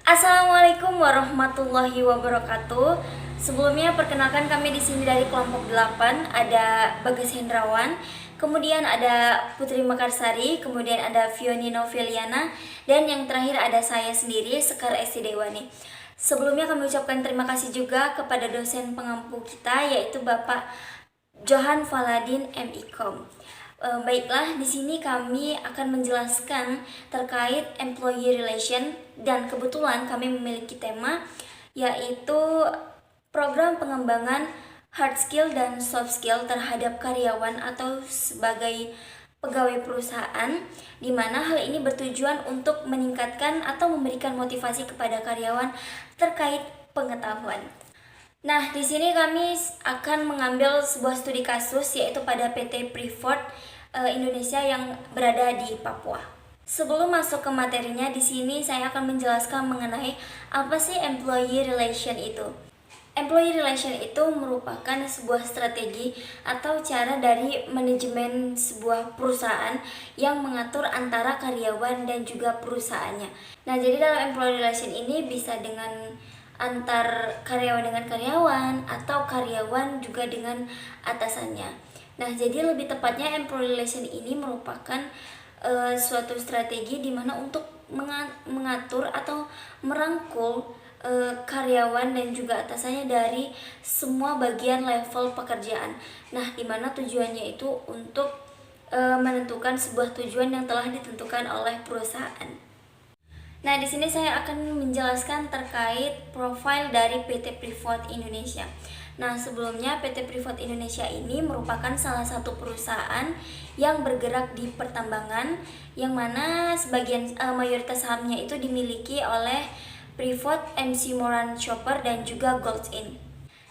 Assalamualaikum warahmatullahi wabarakatuh. Sebelumnya perkenalkan kami di sini dari kelompok 8 ada Bagas Hendrawan, kemudian ada Putri Mekarsari, kemudian ada Fioni Noveliana, dan yang terakhir ada saya sendiri, Sekar Esti Dewani. Sebelumnya kami ucapkan terima kasih juga kepada dosen pengampu kita yaitu Bapak Johan Faladin MIKOM. Baiklah, di sini kami akan menjelaskan terkait employee relation dan kebetulan kami memiliki tema yaitu program pengembangan hard skill dan soft skill terhadap karyawan atau sebagai pegawai perusahaan, di mana hal ini bertujuan untuk meningkatkan atau memberikan motivasi kepada karyawan terkait pengetahuan. Nah, di sini kami akan mengambil sebuah studi kasus yaitu pada PT Freeport Indonesia yang berada di Papua. Sebelum masuk ke materinya, di sini saya akan menjelaskan mengenai apa sih employee relation itu. Employee relation itu merupakan sebuah strategi atau cara dari manajemen sebuah perusahaan yang mengatur antara karyawan dan juga perusahaannya. Nah, jadi dalam employee relation ini bisa dengan antar karyawan dengan karyawan atau karyawan juga dengan atasannya. Nah, jadi lebih tepatnya employee relation ini merupakan suatu strategi di mana untuk mengatur atau merangkul karyawan dan juga atasannya dari semua bagian level pekerjaan. Nah, di mana tujuannya itu untuk menentukan sebuah tujuan yang telah ditentukan oleh perusahaan. Nah, di sini saya akan menjelaskan terkait profil dari PT Freeport Indonesia. Nah, sebelumnya PT Freeport Indonesia ini merupakan salah satu perusahaan yang bergerak di pertambangan, yang mana sebagian mayoritas sahamnya itu dimiliki oleh Freeport, MC Moran Chopper, dan juga Gold's Inn.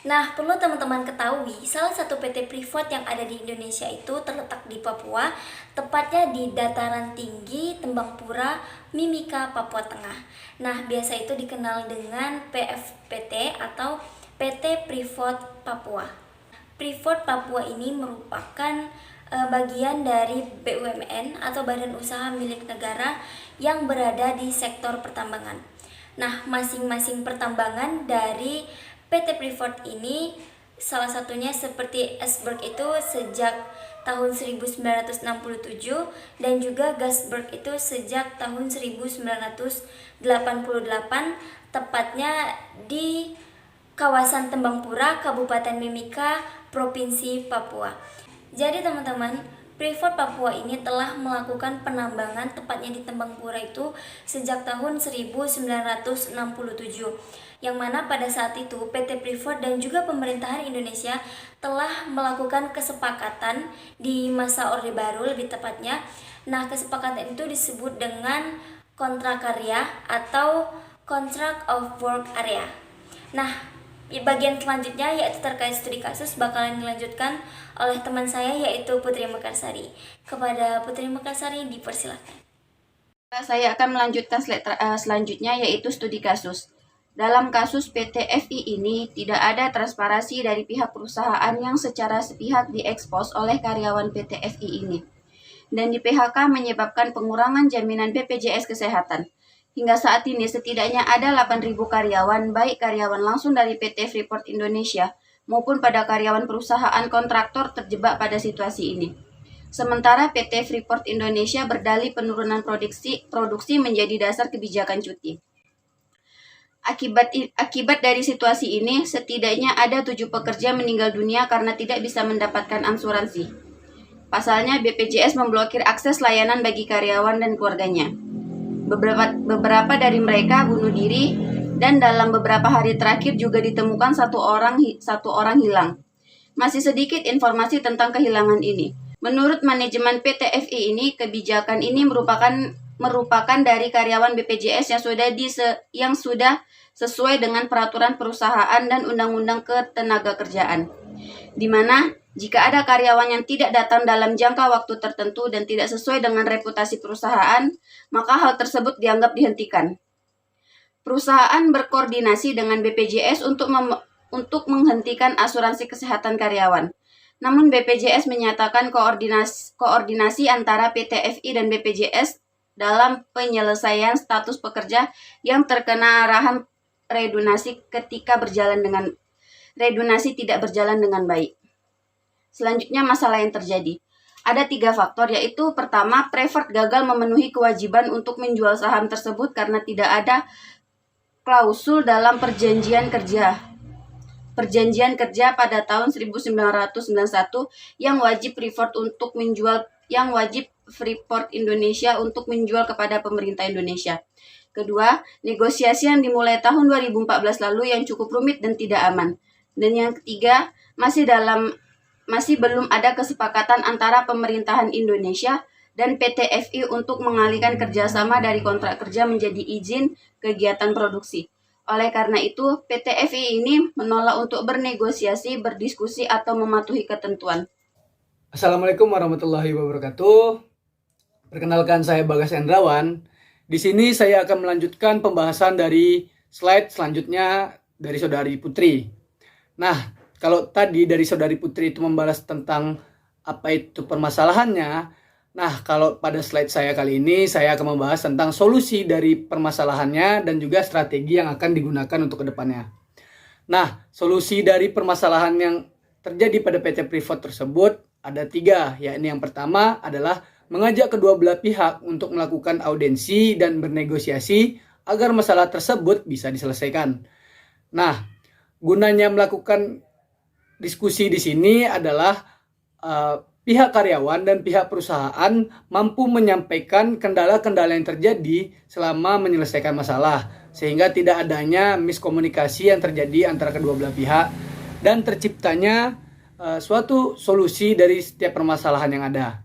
Nah, perlu teman-teman ketahui, salah satu PT Freeport yang ada di Indonesia itu terletak di Papua, tepatnya di dataran tinggi Tembangpura, Mimika, Papua Tengah. Nah, biasa itu dikenal dengan PFPT atau PT Freeport Papua. Freeport Papua ini merupakan bagian dari BUMN atau badan usaha milik negara yang berada di sektor pertambangan. Nah, masing-masing pertambangan dari PT Freeport ini salah satunya seperti Esberg itu sejak tahun 1967 dan juga Gasberg itu sejak tahun 1988, tepatnya di kawasan Tembangpura, Kabupaten Mimika, Provinsi Papua. Jadi teman-teman, Freeport Papua ini telah melakukan penambangan tepatnya di Tembangpura itu sejak tahun 1967, yang mana pada saat itu PT Freeport dan juga pemerintahan Indonesia telah melakukan kesepakatan di masa Orde Baru lebih tepatnya. Nah, kesepakatan itu disebut dengan kontrak karya atau Contract of Work Area. Nah, bagian selanjutnya yaitu terkait studi kasus bakalan dilanjutkan oleh teman saya yaitu Putri Mekarsari. Kepada Putri Mekarsari dipersilakan. Saya akan melanjutkan selanjutnya yaitu studi kasus. Dalam kasus PT FI ini tidak ada transparansi dari pihak perusahaan yang secara sepihak diekspos oleh karyawan PT FI ini. Dan di PHK menyebabkan pengurangan jaminan BPJS Kesehatan. Hingga saat ini setidaknya ada 8.000 karyawan, baik karyawan langsung dari PT Freeport Indonesia maupun pada karyawan perusahaan kontraktor terjebak pada situasi ini. Sementara PT Freeport Indonesia berdalih penurunan produksi menjadi dasar kebijakan cuti. Akibat dari situasi ini, setidaknya ada 7 pekerja meninggal dunia karena tidak bisa mendapatkan asuransi. Pasalnya, BPJS memblokir akses layanan bagi karyawan dan keluarganya. Beberapa dari mereka bunuh diri, dan dalam beberapa hari terakhir juga ditemukan satu orang hilang. Masih sedikit informasi tentang kehilangan ini. Menurut manajemen PT FI ini, kebijakan ini merupakan dari karyawan BPJS yang sudah sesuai dengan peraturan perusahaan dan undang-undang ketenagakerjaan. Di mana jika ada karyawan yang tidak datang dalam jangka waktu tertentu dan tidak sesuai dengan reputasi perusahaan, maka hal tersebut dianggap dihentikan. Perusahaan berkoordinasi dengan BPJS untuk menghentikan asuransi kesehatan karyawan. Namun BPJS menyatakan koordinasi antara PT FI dan BPJS dalam penyelesaian status pekerja yang terkena arahan redundansi ketika redundansi tidak berjalan dengan baik. Selanjutnya masalah yang terjadi. Ada 3 faktor, yaitu pertama, Preferred gagal memenuhi kewajiban untuk menjual saham tersebut karena tidak ada klausul dalam perjanjian kerja pada tahun 1991 yang wajib Freeport Indonesia untuk menjual kepada pemerintah Indonesia. Kedua, negosiasi yang dimulai tahun 2014 lalu yang cukup rumit dan tidak aman. Dan yang ketiga, masih belum ada kesepakatan antara pemerintahan Indonesia dan PT FI untuk mengalihkan kerjasama dari kontrak kerja menjadi izin kegiatan produksi. Oleh karena itu, PT FI ini menolak untuk bernegosiasi, berdiskusi, atau mematuhi ketentuan. Assalamualaikum warahmatullahi wabarakatuh. Perkenalkan, saya Bagas Hendrawan. Di sini saya akan melanjutkan pembahasan dari slide selanjutnya dari Saudari Putri. Nah, kalau tadi dari Saudari Putri itu membahas tentang apa itu permasalahannya, nah kalau pada slide saya kali ini saya akan membahas tentang solusi dari permasalahannya dan juga strategi yang akan digunakan untuk kedepannya. Nah, solusi dari permasalahan yang terjadi pada PT Freeport tersebut ada 3, yakni yang pertama adalah mengajak kedua belah pihak untuk melakukan audiensi dan bernegosiasi agar masalah tersebut bisa diselesaikan. Nah, gunanya melakukan diskusi di sini adalah pihak karyawan dan pihak perusahaan mampu menyampaikan kendala-kendala yang terjadi selama menyelesaikan masalah, sehingga tidak adanya miskomunikasi yang terjadi antara kedua belah pihak dan terciptanya suatu solusi dari setiap permasalahan yang ada.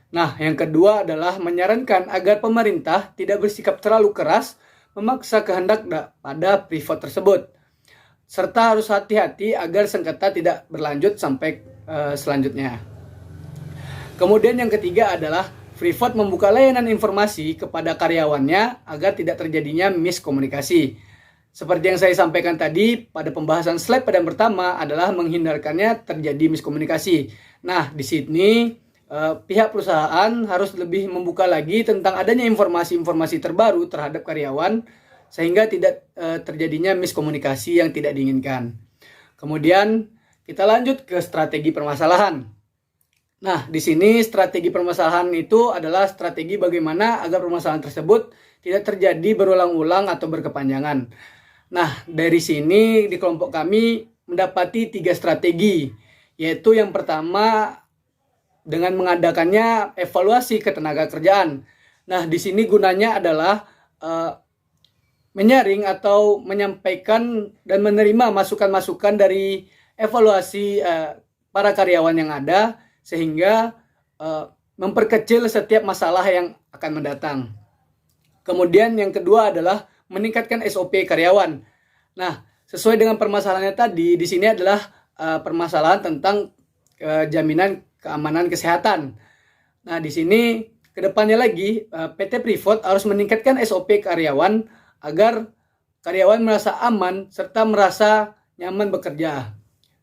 Nah, yang kedua adalah menyarankan agar pemerintah tidak bersikap terlalu keras memaksa kehendak pada Freeport tersebut, serta harus hati-hati agar sengketa tidak berlanjut sampai selanjutnya. Kemudian yang ketiga adalah Freeport membuka layanan informasi kepada karyawannya agar tidak terjadinya miskomunikasi. Seperti yang saya sampaikan tadi pada pembahasan slide pada yang pertama adalah menghindarkannya terjadi miskomunikasi. Nah, di sini pihak perusahaan harus lebih membuka lagi tentang adanya informasi-informasi terbaru terhadap karyawan sehingga tidak terjadinya miskomunikasi yang tidak diinginkan. Kemudian kita lanjut ke strategi permasalahan. Nah, di sini strategi permasalahan itu adalah strategi bagaimana agar permasalahan tersebut tidak terjadi berulang-ulang atau berkepanjangan. Nah, dari sini di kelompok kami mendapati 3 strategi, yaitu yang pertama dengan mengadakannya evaluasi ketenaga kerjaan. Nah, di sini gunanya adalah menyaring atau menyampaikan dan menerima masukan-masukan dari evaluasi para karyawan yang ada, sehingga memperkecil setiap masalah yang akan mendatang. Kemudian yang kedua adalah meningkatkan SOP karyawan. Nah, sesuai dengan permasalahannya tadi, di sini adalah permasalahan tentang jaminan keamanan kesehatan. Nah, di sini kedepannya lagi PT Freeport harus meningkatkan SOP karyawan agar karyawan merasa aman serta merasa nyaman bekerja.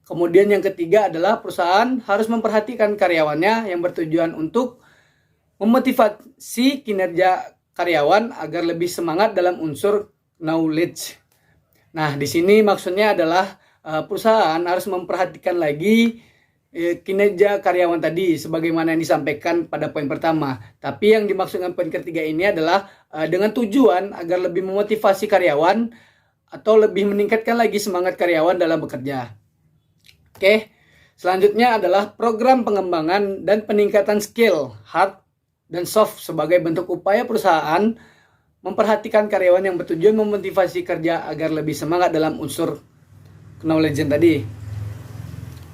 Kemudian yang ketiga adalah perusahaan harus memperhatikan karyawannya yang bertujuan untuk memotivasi kinerja karyawan agar lebih semangat dalam unsur knowledge. Nah, di sini maksudnya adalah perusahaan harus memperhatikan lagi kinerja karyawan tadi sebagaimana yang disampaikan pada poin pertama. Tapi yang dimaksudkan poin ketiga ini adalah dengan tujuan agar lebih memotivasi karyawan atau lebih meningkatkan lagi semangat karyawan dalam bekerja. Oke, selanjutnya adalah program pengembangan dan peningkatan skill hard dan soft sebagai bentuk upaya perusahaan memperhatikan karyawan yang bertujuan memotivasi kerja agar lebih semangat dalam unsur knowledge tadi.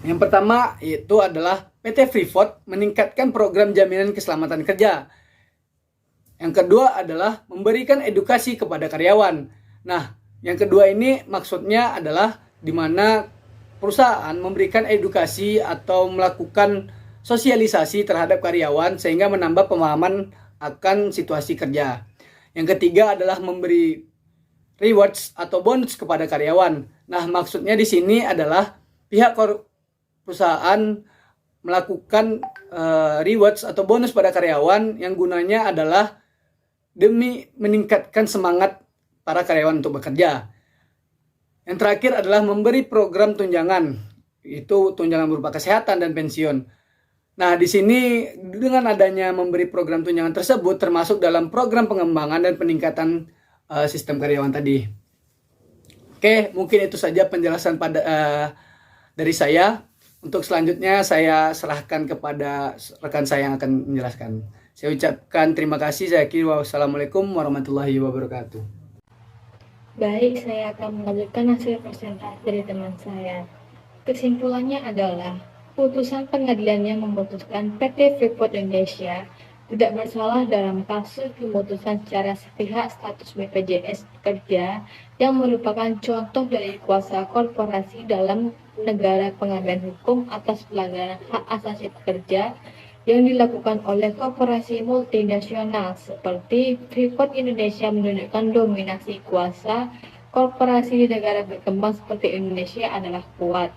Yang pertama itu adalah PT Freeport meningkatkan program jaminan keselamatan kerja. Yang kedua adalah memberikan edukasi kepada karyawan. Nah, yang kedua ini maksudnya adalah di mana perusahaan memberikan edukasi atau melakukan sosialisasi terhadap karyawan sehingga menambah pemahaman akan situasi kerja. Yang ketiga adalah memberi rewards atau bonus kepada karyawan. Nah, maksudnya di sini adalah pihak perusahaan melakukan rewards atau bonus pada karyawan yang gunanya adalah demi meningkatkan semangat para karyawan untuk bekerja. Yang terakhir adalah memberi program tunjangan, itu tunjangan berupa kesehatan dan pensiun. Nah, di sini dengan adanya memberi program tunjangan tersebut termasuk dalam program pengembangan dan peningkatan sistem karyawan tadi. Oke, mungkin itu saja penjelasan dari saya. Untuk selanjutnya saya serahkan kepada rekan saya yang akan menjelaskan. Saya ucapkan terima kasih. Saya akhiri. Wassalamualaikum warahmatullahi wabarakatuh. Baik, saya akan melanjutkan hasil presentasi dari teman saya. Kesimpulannya adalah, putusan pengadilan yang memutuskan PT Freeport Indonesia tidak bersalah dalam kasus pemutusan secara sepihak status BPJS pekerja yang merupakan contoh dari kuasa korporasi dalam negara pengambilan hukum atas pelanggaran hak asasi pekerja yang dilakukan oleh korporasi multinasional seperti Freeport Indonesia menunjukkan dominasi kuasa korporasi di negara berkembang seperti Indonesia adalah kuat.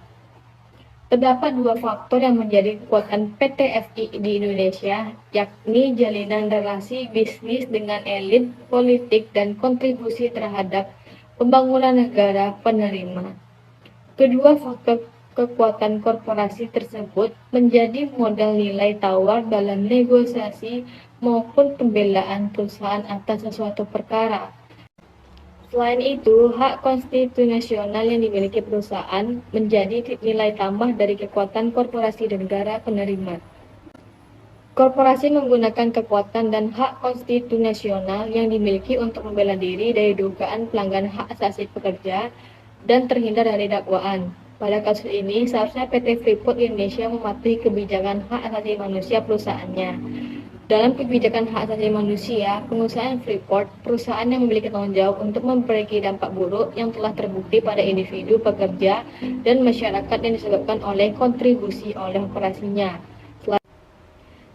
Terdapat dua faktor yang menjadi kekuatan PT FI di Indonesia, yakni jalinan relasi bisnis dengan elit politik dan kontribusi terhadap pembangunan negara penerima. Kedua faktor kekuatan korporasi tersebut menjadi modal nilai tawar dalam negosiasi maupun pembelaan perusahaan atas sesuatu perkara. Selain itu, hak konstitusional yang dimiliki perusahaan menjadi nilai tambah dari kekuatan korporasi dan negara penerima. Korporasi menggunakan kekuatan dan hak konstitusional yang dimiliki untuk membela diri dari dugaan pelanggaran hak asasi pekerja dan terhindar dari dakwaan. Pada kasus ini, seharusnya PT Freeport Indonesia mematuhi kebijakan hak asasi manusia perusahaannya. Dalam kebijakan hak asasi manusia, pengusahaan Freeport, perusahaan yang memiliki tanggung jawab untuk memperbaiki dampak buruk yang telah terbukti pada individu, pekerja, dan masyarakat yang disebabkan oleh kontribusi oleh operasinya.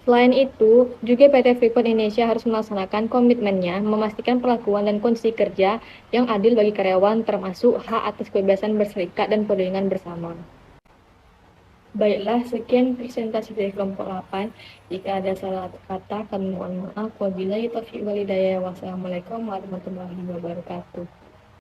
Selain itu, juga PT Freeport Indonesia harus melaksanakan komitmennya memastikan perlakuan dan kondisi kerja yang adil bagi karyawan termasuk hak atas kebebasan berserikat dan perlindungan bersama. Baiklah, sekian presentasi dari kelompok 8. Jika ada salah kata, kami mohon maaf. Wabillahi taufiq wal hidayah. Wassalamualaikum warahmatullahi wabarakatuh.